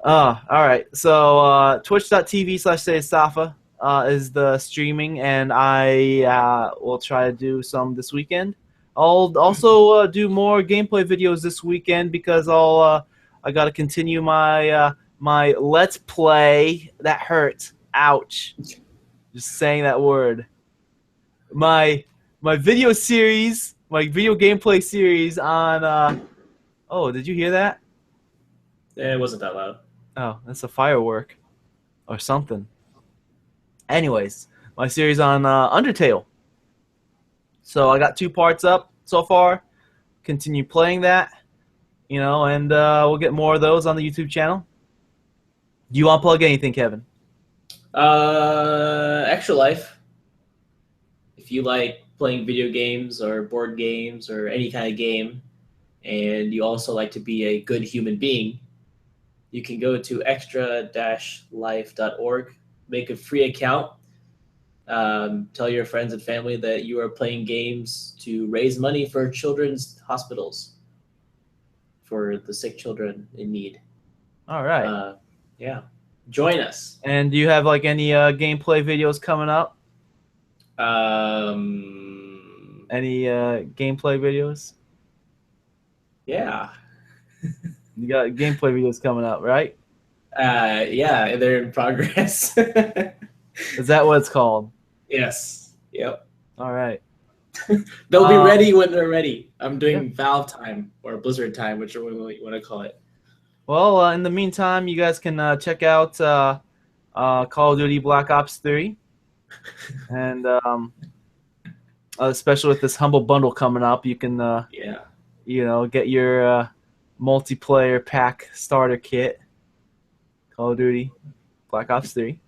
All right. So twitch.tv/Safa is the streaming, and I will try to do some this weekend. I'll also do more gameplay videos this weekend because I got to continue my my let's play. That hurt. Ouch. Just saying that word. My video series, my video gameplay series on. Oh, did you hear that? It wasn't that loud. Oh, that's a firework or something. Anyways, my series on Undertale. So I got 2 parts up so far. Continue playing that, and we'll get more of those on the YouTube channel. Do you want to plug anything, Kevin? Extra Life. If you like playing video games or board games or any kind of game, and you also like to be a good human being, you can go to extra-life.org, make a free account, tell your friends and family that you are playing games to raise money for children's hospitals, for the sick children in need. All right. Yeah. Join us. And do you have like any gameplay videos coming up? Any gameplay videos? Yeah. You got gameplay videos coming up, right? Yeah, they're in progress. Is that what it's called? Yes. Yep. All right. They'll be ready when they're ready. I'm doing Valve time or Blizzard time, whichever one you want to call it. Well, in the meantime, you guys can check out Call of Duty Black Ops 3. And especially with this Humble Bundle coming up, you can get your multiplayer pack starter kit. Call of Duty Black Ops 3.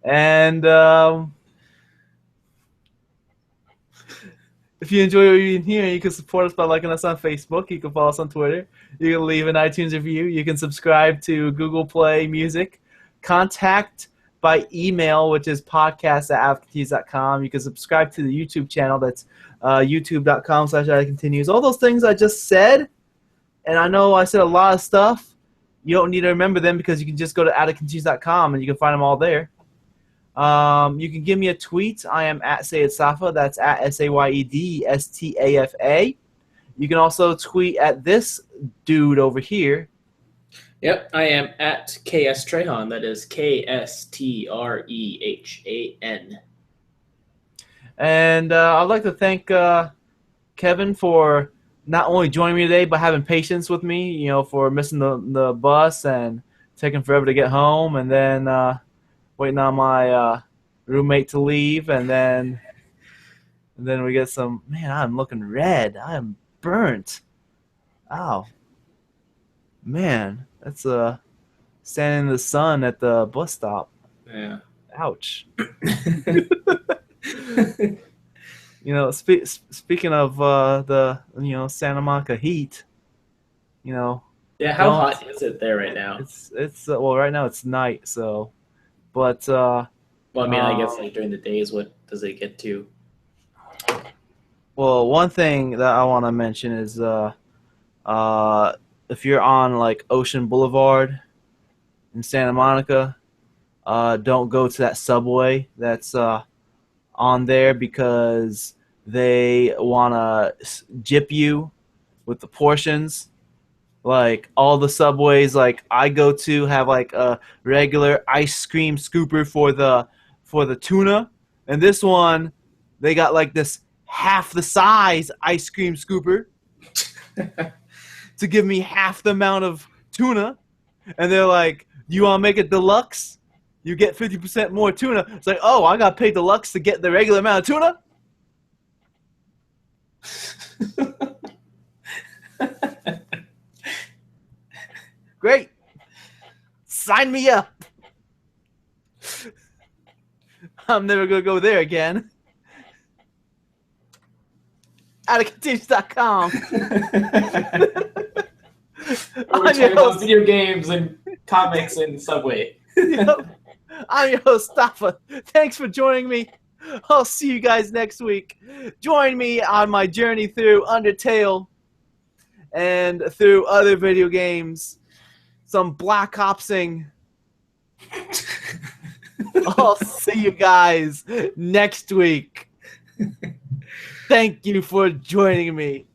And if you enjoy what you're hearing, you can support us by liking us on Facebook. You can follow us on Twitter. You can leave an iTunes review. You can subscribe to Google Play Music. Contact by email, which is podcast@advocatees.com. You can subscribe to the YouTube channel. That's youtube.com/continues. All those things I just said, and I know I said a lot of stuff. you don't need to remember them because you can just go to atticandcheese.com and you can find them all there. You can give me a tweet. I am at SayedStafa. That's at SayedStafa. You can also tweet at this dude over here. Yep, I am at KS Trehan. That is KSTREHAN. And I'd like to thank Kevin for not only joining me today, but having patience with me, you know, for missing the bus and taking forever to get home, and then waiting on my roommate to leave, and then we get some. Man, I'm looking red. I am burnt. Ow. Man, that's standing in the sun at the bus stop. Yeah. Ouch. You know, speaking of the Santa Monica heat, you know. Yeah, how hot is it there right now? It's well, right now it's night, so, but well, I mean, I guess like during the days, what does it get to? Well, one thing that I want to mention is if you're on like Ocean Boulevard in Santa Monica, don't go to that subway that's on there because they want to gyp you with the portions. Like all the subways like I go to have like a regular ice cream scooper for the tuna, and this one they got like this half the size ice cream scooper to give me half the amount of tuna, and they're like, "You want to make it deluxe? You get 50% more tuna." It's like, oh, I got to pay deluxe to get the regular amount of tuna? Great. Sign me up. I'm never going to go there again. atticandcheese.com. We're talking about video games and comics and Subway. Yep. I'm your host, Stafa. Thanks for joining me. I'll see you guys next week. Join me on my journey through Undertale and through other video games. Some Black Opsing. I'll see you guys next week. Thank you for joining me.